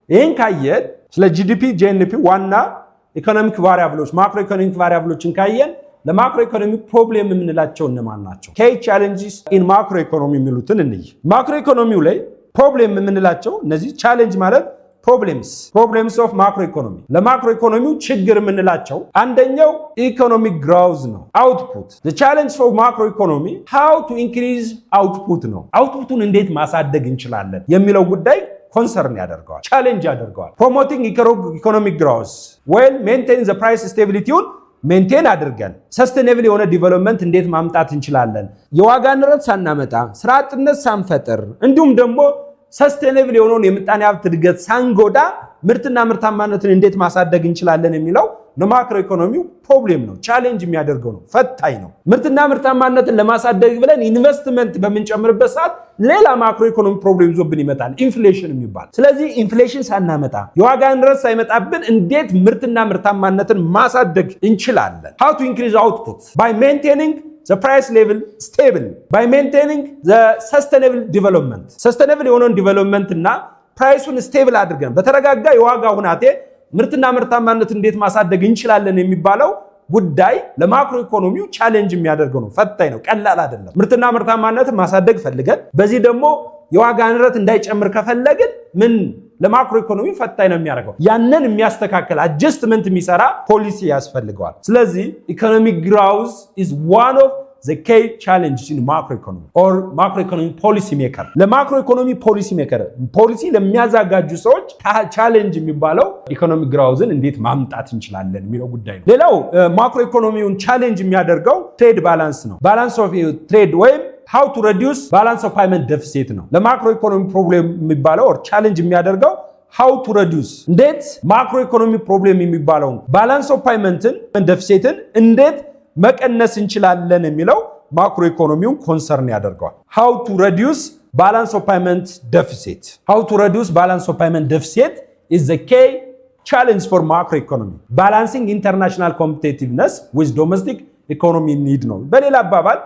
ይሄን ካየን ስለ ጂዲፒ ጂኤንፒ ዋና ኢኮኖሚክ ቫሪያብሎች ማክሮ ኢኮኖሚክ ቫሪያብሎችን ካየን ለማክሮ ኢኮኖሚክ ፕሮብሌም የምንላቸው እነማን ናቸው? ኬይ ቻሌንጅስ ኢን ማክሮ ኢኮኖሚ የሚሉትን እንይ። ማክሮ ኢኮኖሚው ላይ ፕሮብሌም የምንላቸው እነዚህ ቻሌንጅ ማለት ፕሮብሌምስ ኦፍ ማክሮ ኢኮኖሚ ለማክሮ ኢኮኖሚው ችግር የምንላቸው አንደኛው ኢኮኖሚክ ግሮውዝ ነው። አውትፑት the challenge for macro economy how to increase output ነው። አውትፑቱን እንዴት ማሳደግ እንችላለን የሚለው ጉዳይ ኮንሰርን ያደርገዋል፣ ቻሌንጅ ያደርገዋል። promoting economic growth while maintaining the price stability ሜንቴን አድርገን ሰስቴኔብል የሆነ ዲቨሎፕመንት እንዴት ማምጣት እንችላለን? የዋጋ ንረት ሳናመጣ ስራ አጥነት ሳንፈጥር እንዲሁም ደግሞ ሰስቴኔብል የሆነውን የምጣኔ ሀብት እድገት ሳንጎዳ ምርትና ምርታማነትን እንዴት ማሳደግ እንችላለን የሚለው ለማክሮ ኢኮኖሚው ፕሮብሌም ነው፣ ቻሌንጅ የሚያደርገው ነው፣ ፈታኝ ነው። ምርትና ምርታማነትን ለማሳደግ ብለን ኢንቨስትመንት በምንጨምርበት ሰዓት ሌላ ማክሮ ኢኮኖሚ ፕሮብሌም ይዞብን ይመጣል፣ ኢንፍሌሽን የሚባል። ስለዚህ ኢንፍሌሽን ሳናመጣ የዋጋ ንረት ሳይመጣብን እንዴት ምርትና ምርታማነትን ማሳደግ እንችላለን? how to increase output by maintaining the price level stable, by maintaining the sustainable development. sustainable የሆነውን ዲቨሎፕመንት እና ፕራይሱን ስቴብል አድርገን በተረጋጋ የዋጋ ሁናቴ ምርትና ምርታማነት እንዴት ማሳደግ እንችላለን የሚባለው ጉዳይ ለማክሮ ኢኮኖሚው ቻሌንጅ የሚያደርገው ነው፣ ፈታኝ ነው፣ ቀላል አይደለም። ምርትና ምርታማነትን ማሳደግ ፈልገን በዚህ ደግሞ የዋጋ ንረት እንዳይጨምር ከፈለግን ምን ለማክሮ ኢኮኖሚ ፈታኝ ነው የሚያደርገው። ያንን የሚያስተካክል አጀስትመንት የሚሰራ ፖሊሲ ያስፈልገዋል። ስለዚህ ኢኮኖሚክ ግሮውዝ is one of the key challenges in macro economy or macro economy policy maker. ለማክሮ ኢኮኖሚ ፖሊሲ ሜከር ፖሊሲ ለሚያዘጋጁ ሰዎች ቻሌንጅ የሚባለው ኢኮኖሚክ ግሮውዝን እንዴት ማምጣት እንችላለን የሚለው ጉዳይ ነው። ሌላው ማክሮ ኢኮኖሚውን ቻሌንጅ የሚያደርገው ትሬድ ባላንስ ነው። ባላንስ ኦፍ ትሬድ ወይም how to reduce balance of payment deficit ነው። ለማክሮ ኢኮኖሚ ፕሮብሌም የሚባለው or ቻሌንጅ የሚያደርገው how to reduce እንዴት ማክሮ ኢኮኖሚ ፕሮብሌም የሚባለው ባላንስ ኦፍ ፓይመንትን ዴፊሲትን እንዴት መቀነስ እንችላለን የሚለው ማክሮ ኢኮኖሚውን ኮንሰርን ያደርገዋል። how to reduce balance of payment deficit is the key challenge for macro economy. Balancing international competitiveness with domestic economy need ነው። በሌላ አባባል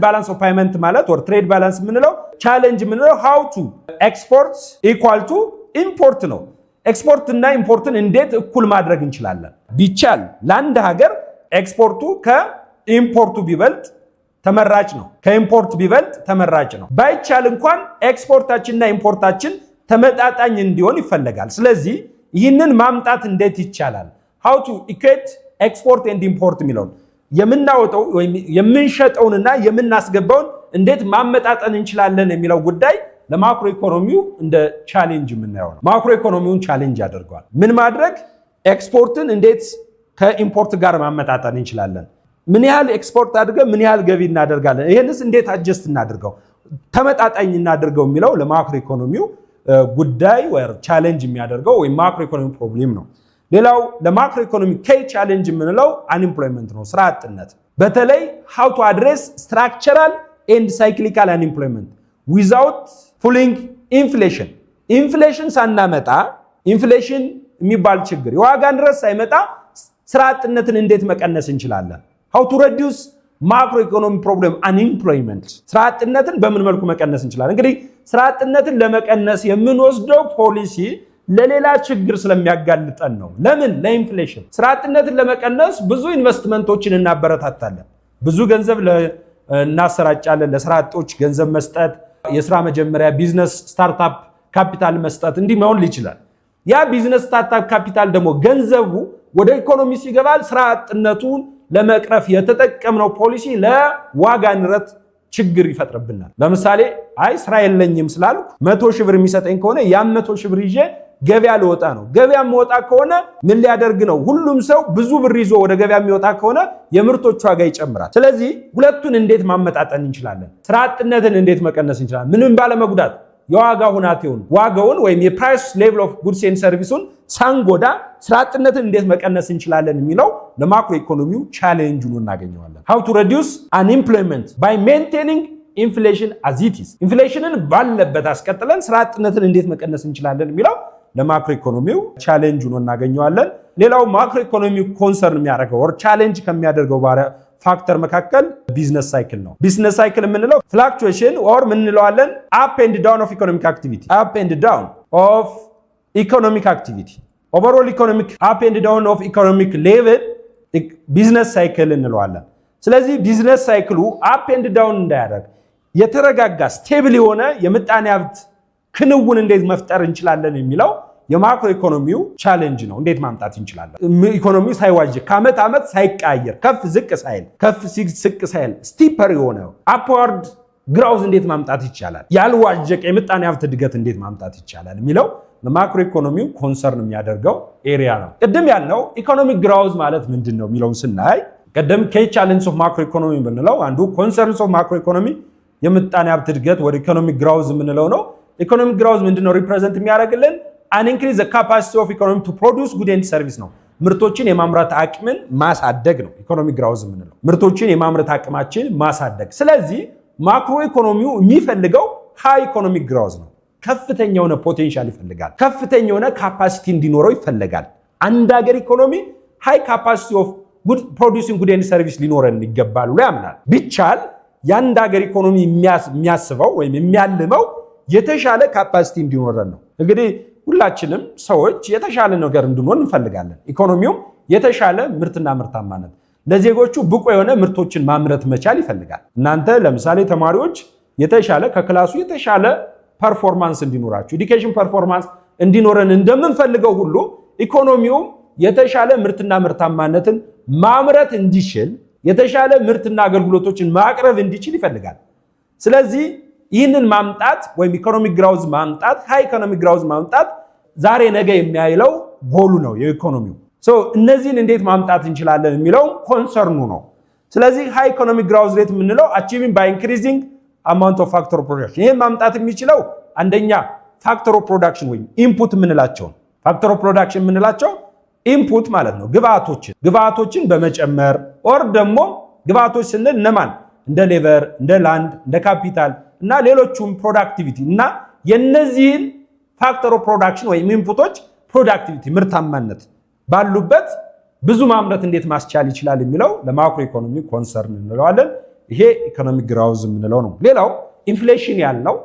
balance of payment ማለት or trade balance ምንለው ቻሌንጅ ምንለው how to export equal to import ነው። ኤክስፖርት እና ኢምፖርትን እንዴት እኩል ማድረግ እንችላለን? ቢቻል ለአንድ ሀገር ኤክስፖርቱ ከኢምፖርቱ ቢበልጥ ተመራጭ ነው፣ ከኢምፖርት ቢበልጥ ተመራጭ ነው። ባይቻል እንኳን ኤክስፖርታችንና ኢምፖርታችን ተመጣጣኝ እንዲሆን ይፈልጋል። ስለዚህ ይህንን ማምጣት እንዴት ይቻላል? how to equate export and import የሚለው የምናወጣው ወይም የምንሸጠውንና የምናስገባውን እንዴት ማመጣጠን እንችላለን የሚለው ጉዳይ ለማክሮ ኢኮኖሚው እንደ ቻሌንጅ የምናየው ነው። ማክሮ ኢኮኖሚውን ቻሌንጅ ያደርገዋል። ምን ማድረግ? ኤክስፖርትን እንዴት ከኢምፖርት ጋር ማመጣጠን እንችላለን? ምን ያህል ኤክስፖርት አድርገን ምን ያህል ገቢ እናደርጋለን? ይሄንስ እንዴት አጀስት እናድርገው፣ ተመጣጣኝ እናድርገው የሚለው ለማክሮ ኢኮኖሚው ጉዳይ ወይ ቻሌንጅ የሚያደርገው ወይ ማክሮ ኢኮኖሚ ፕሮብሌም ነው። ሌላው ለማክሮ ኢኮኖሚ ኬይ ቻሌንጅ የምንለው አንኤምፕሎይመንት ነው፣ ስራ አጥነት። በተለይ how to address structural and cyclical unemployment without fooling inflation. ኢንፍሌሽን ሳናመጣ ኢንፍሌሽን የሚባል ችግር የዋጋ ንረት ሳይመጣ ስራ አጥነትን እንዴት መቀነስ እንችላለን? how to reduce macro economic problem unemployment. ስራ አጥነትን በምን መልኩ መቀነስ እንችላለን? እንግዲህ ስራ አጥነትን ለመቀነስ የምንወስደው ፖሊሲ ለሌላ ችግር ስለሚያጋልጠን ነው። ለምን? ለኢንፍሌሽን። ስራ አጥነትን ለመቀነስ ብዙ ኢንቨስትመንቶችን እናበረታታለን፣ ብዙ ገንዘብ እናሰራጫለን፣ ለስራ አጦች ገንዘብ መስጠት፣ የስራ መጀመሪያ ቢዝነስ ስታርታፕ ካፒታል መስጠት እንዲህ መሆን ይችላል። ያ ቢዝነስ ስታርታፕ ካፒታል ደግሞ ገንዘቡ ወደ ኢኮኖሚ ሲገባል ስራ አጥነቱን ለመቅረፍ የተጠቀምነው ፖሊሲ ለዋጋ ንረት ችግር ይፈጥርብናል። ለምሳሌ አይ ስራ የለኝም ስላልኩ 100 ሺህ ብር የሚሰጠኝ ከሆነ ያ 100 ሺህ ብር ይዤ ገበያ ልወጣ ነው። ገበያ የሚወጣ ከሆነ ምን ሊያደርግ ነው? ሁሉም ሰው ብዙ ብር ይዞ ወደ ገበያ የሚወጣ ከሆነ የምርቶቹ ዋጋ ይጨምራል። ስለዚህ ሁለቱን እንዴት ማመጣጠን እንችላለን? ስራ አጥነትን እንዴት መቀነስ እንችላለን? ምንም ባለመጉዳት የዋጋ ሁናቴውን ዋጋውን ወይም የፕራይስ ሌቭል ኦፍ ጉድስ ኤንድ ሰርቪሱን ሳንጎዳ ስራ አጥነትን እንዴት መቀነስ እንችላለን የሚለው ለማክሮ ኢኮኖሚው ቻሌንጅ ነው እናገኘዋለን። how to reduce unemployment by maintaining inflation as it is. ኢንፍሌሽንን ባለበት አስቀጥለን ስራ አጥነትን እንዴት መቀነስ እንችላለን የሚለው ለማክሮ ኢኮኖሚው ቻሌንጅ ነው እናገኘዋለን። ሌላው ማክሮ ኢኮኖሚው ኮንሰርን የሚያደርገው or ቻሌንጅ ከሚያደርገው ፋክተር መካከል ቢዝነስ ሳይክል ነው። ቢዝነስ ሳይክል የምንለው ፍላክቹዌሽን or ምን እንለዋለን? አፕ ኤንድ ዳውን ኦፍ ኢኮኖሚክ አክቲቪቲ፣ አፕ ኤንድ ዳውን ኦፍ ኢኮኖሚክ አክቲቪቲ ኦቨርኦል ኢኮኖሚክ አፕ ኤንድ ዳውን ኦፍ ኢኮኖሚክ ሌቭል ቢዝነስ ሳይክል እንለዋለን። ስለዚህ ቢዝነስ ሳይክሉ አፕ ኤንድ ዳውን እንዳያደርግ የተረጋጋ ስቴብል የሆነ የምጣኔ ሀብት ክንውን እንዴት መፍጠር እንችላለን የሚለው የማክሮ ኢኮኖሚው ቻሌንጅ ነው። እንዴት ማምጣት እንችላለን? ኢኮኖሚው ሳይዋጅ ከዓመት ዓመት ሳይቀያየር ከፍ ዝቅ ሳይል ስቲፐር የሆነ አፕዋርድ ግራውዝ እንዴት ማምጣት ይቻላል? ያልዋጀቀ የምጣኔ ሀብት እድገት እንዴት ማምጣት ይቻላል የሚለው ለማክሮ ኢኮኖሚው ኮንሰርን የሚያደርገው ኤሪያ ነው። ቅድም ያልነው ኢኮኖሚክ ግራውዝ ማለት ምንድን ነው የሚለውን ስናይ ቀደም ቻሌንጅ ኦፍ ማክሮ ኢኮኖሚ ብንለው አንዱ ኮንሰርንስ ኦፍ ማክሮ ኢኮኖሚ የምጣኔ ሀብት እድገት ወደ ኢኮኖሚክ ግራውዝ የምንለው ነው። ኢኮኖሚክ ግራውዝ ምንድነው ሪፕሬዘንት የሚያደርግልን? an increase the capacity of economy to produce good and service ነው። ምርቶችን የማምረት አቅምን ማሳደግ ነው ኢኮኖሚክ ግራውዝ የምንለው። ምርቶችን የማምረት አቅማችን ማሳደግ። ስለዚህ ማክሮ ኢኮኖሚው የሚፈልገው ሃይ ኢኮኖሚክ ግራውዝ ነው። ከፍተኛ የሆነ ፖቴንሻል ይፈልጋል። ከፍተኛ የሆነ ካፓሲቲ እንዲኖረው ይፈልጋል። አንድ ሀገር ኢኮኖሚ ሃይ ካፓሲቲ ኦፍ ጉድ ፕሮዲዩሲንግ ጉድ ኤንድ ሰርቪስ ሊኖረን ይገባል ብሎ ያምናል። ቢቻል የአንድ ሀገር ኢኮኖሚ የሚያስበው ወይም የሚያልመው የተሻለ ካፓሲቲ እንዲኖረን ነው። እንግዲህ ሁላችንም ሰዎች የተሻለ ነገር እንድንሆን እንፈልጋለን። ኢኮኖሚውም የተሻለ ምርትና ምርታማነት ለዜጎቹ ብቁ የሆነ ምርቶችን ማምረት መቻል ይፈልጋል። እናንተ ለምሳሌ ተማሪዎች የተሻለ ከክላሱ የተሻለ ፐርፎርማንስ እንዲኖራችሁ ኤዱኬሽን ፐርፎርማንስ እንዲኖረን እንደምንፈልገው ሁሉ ኢኮኖሚውም የተሻለ ምርትና ምርታማነትን ማምረት እንዲችል የተሻለ ምርትና አገልግሎቶችን ማቅረብ እንዲችል ይፈልጋል። ስለዚህ ይህንን ማምጣት ወይም ኢኮኖሚክ ግራውዝ ማምጣት ሃይ ኢኮኖሚክ ግራውዝ ማምጣት ዛሬ ነገ የሚያይለው ጎሉ ነው የኢኮኖሚው። እነዚህን እንዴት ማምጣት እንችላለን የሚለው ኮንሰርኑ ነው። ስለዚህ ሃይ ኢኮኖሚክ ግራውዝ ሬት የምንለው achieving by increasing amount of factor of production ይሄን ማምጣት የሚችለው አንደኛ ፋክተር ኦፍ ፕሮዳክሽን ወይም ኢንፑት የምንላቸው ፋክተር ኦፍ ፕሮዳክሽን የምንላቸው ኢንፑት ማለት ነው ግብአቶችን በመጨመር ኦር ደግሞ ግብአቶች ስንል እነማን እንደ ሌበር እንደ ላንድ እንደ ካፒታል እና ሌሎቹም ፕሮዳክቲቪቲ እና የነዚህን ፋክተር ኦፍ ፕሮዳክሽን ወይም ኢንፑቶች ፕሮዳክቲቪቲ ምርታማነት ባሉበት ብዙ ማምረት እንዴት ማስቻል ይችላል የሚለው ለማክሮ ኢኮኖሚ ኮንሰርን እንለዋለን። ይሄ ኢኮኖሚክ ግራውዝ የምንለው ነው። ሌላው ኢንፍሌሽን ያልነው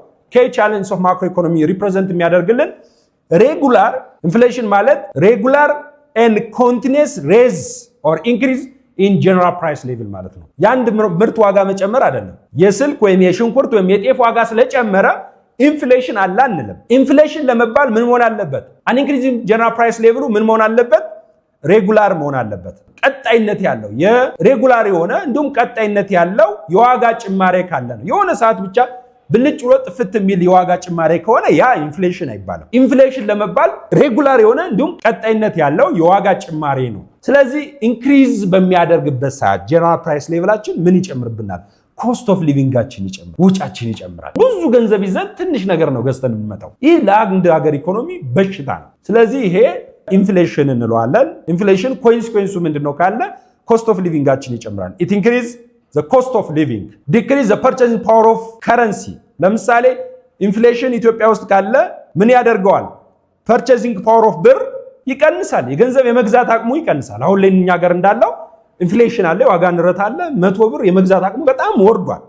ቻሌንጅ ኦፍ ማክሮ ኢኮኖሚ ሪፕሬዘንት የሚያደርግልን ሬጉላር ኢንፍሌሽን ማለት ሬጉላር ኤንድ ኮንቲኒየስ ሬዝ ኦር ኢንክሪዝ ኢን ጀነራል ፕራይስ ሌቭል ማለት ነው። የአንድ ምርት ዋጋ መጨመር አይደለም። የስልክ ወይም የሽንኩርት ወይም የጤፍ ዋጋ ስለጨመረ ኢንፍሌሽን አለ አንልም። ኢንፍሌሽን ለመባል ምን መሆን አለበት? አን ኢንክሪዝ ኢን ጀነራል ፕራይስ ሌቭሉ ምን መሆን አለበት? ሬጉላር መሆን አለበት። ቀጣይነት ያለው የሬጉላር የሆነ እንዲሁም ቀጣይነት ያለው የዋጋ ጭማሬ ካለ ነው። የሆነ ሰዓት ብቻ ብልጭ ብሎ ጥፍት የሚል የዋጋ ጭማሬ ከሆነ ያ ኢንፍሌሽን አይባልም። ኢንፍሌሽን ለመባል ሬጉላር የሆነ እንዲሁም ቀጣይነት ያለው የዋጋ ጭማሬ ነው። ስለዚህ ኢንክሪዝ በሚያደርግበት ሰዓት ጀነራል ፕራይስ ሌቭላችን ምን ይጨምርብናል? ኮስት ኦፍ ሊቪንጋችን ይጨምራል፣ ወጪያችን ይጨምራል። ብዙ ገንዘብ ይዘን ትንሽ ነገር ነው ገዝተን የምንመጣው። ይህ ለአንድ ሀገር ኢኮኖሚ በሽታ ነው። ስለዚህ ይሄ ኢንፍሌሽን እንለዋለን። ኢንፍሌሽን ኮንሲኩዌንሱ ምንድነው ካለ ኮስት ኦፍ ሊቪንጋችን ይጨምራል። ኢት ኢንክሪዝ the cost of living, decrease the purchasing power of currency። ለምሳሌ ኢንፍሌሽን ኢትዮጵያ ውስጥ ካለ ምን ያደርገዋል? purchasing power of ብር ይቀንሳል። የገንዘብ የመግዛት አቅሙ ይቀንሳል። አሁን ላይ እኛ ሀገር እንዳለው ኢንፍሌሽን አለ፣ ዋጋ ንረት አለ። 100 ብር የመግዛት አቅሙ በጣም ወርዷል።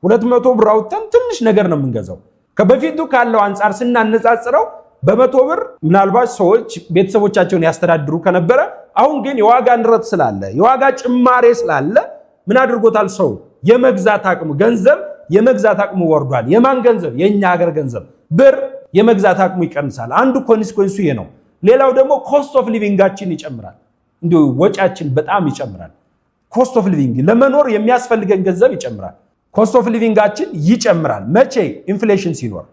200 ብር አውጥተን ትንሽ ነገር ነው የምንገዛው። ከበፊቱ ካለው አንጻር ስናነጻጽረው በ100 ብር ምናልባት ሰዎች ቤተሰቦቻቸውን ያስተዳድሩ ከነበረ፣ አሁን ግን የዋጋ ንረት ስላለ የዋጋ ጭማሬ ስላለ ምን አድርጎታል? ሰው የመግዛት አቅሙ ገንዘብ የመግዛት አቅሙ ወርዷል። የማን ገንዘብ? የኛ ሀገር ገንዘብ ብር የመግዛት አቅሙ ይቀንሳል። አንዱ ኮንሲኩዌንሱ ይሄ ነው። ሌላው ደግሞ ኮስት ኦፍ ሊቪንጋችን ይጨምራል። እንዲሁ ወጪያችን በጣም ይጨምራል። ኮስት ኦፍ ሊቪንግ ለመኖር የሚያስፈልገን ገንዘብ ይጨምራል። ኮስት ኦፍ ሊቪንጋችን ይጨምራል። መቼ? ኢንፍሌሽን ሲኖር።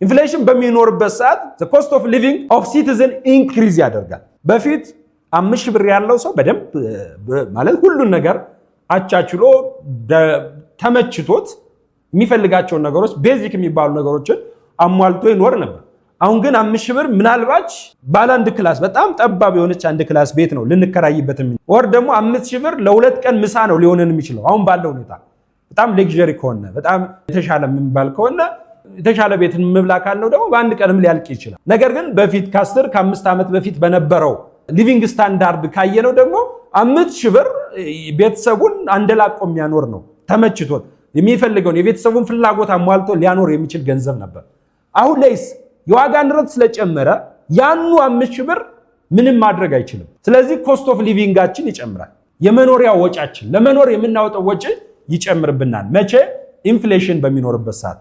ኢንፍሌሽን በሚኖርበት ሰዓት the cost of living of citizen increase ያደርጋል። በፊት 5 ብር ያለው ሰው በደንብ ማለት ሁሉን ነገር አቻችሎ ተመችቶት የሚፈልጋቸውን ነገሮች ቤዚክ የሚባሉ ነገሮችን አሟልቶ ይኖር ነበር። አሁን ግን 5 ብር ምናልባት ባለ አንድ ክላስ በጣም ጠባብ የሆነች አንድ ክላስ ቤት ነው ልንከራይበት ወር ደግሞ 5 ብር ለሁለት ቀን ምሳ ነው ሊሆነን የሚችለው። አሁን ባለው ሁኔታ በጣም ሌክዠሪ ከሆነ በጣም የተሻለ የሚባል ከሆነ የተሻለ ቤት እንብላ ካለው ደግሞ በአንድ ቀንም ሊያልቅ ይችላል። ነገር ግን በፊት ከ5 ዓመት በፊት በነበረው ሊቪንግ ስታንዳርድ ካየነው ደግሞ 5 ብር ቤተሰቡን አንደላቆ የሚያኖር ነው። ተመችቶት የሚፈልገውን የቤተሰቡን ፍላጎት አሟልቶ ሊያኖር የሚችል ገንዘብ ነበር። አሁን ላይስ የዋጋ ንረት ስለጨመረ ያኑ 5000 ብር ምንም ማድረግ አይችልም። ስለዚህ ኮስት ኦፍ ሊቪንጋችን ይጨምራል። የመኖሪያ ወጫችን ለመኖር የምናወጣው ወጪ ይጨምርብናል። መቼ? ኢንፍሌሽን በሚኖርበት ሰዓት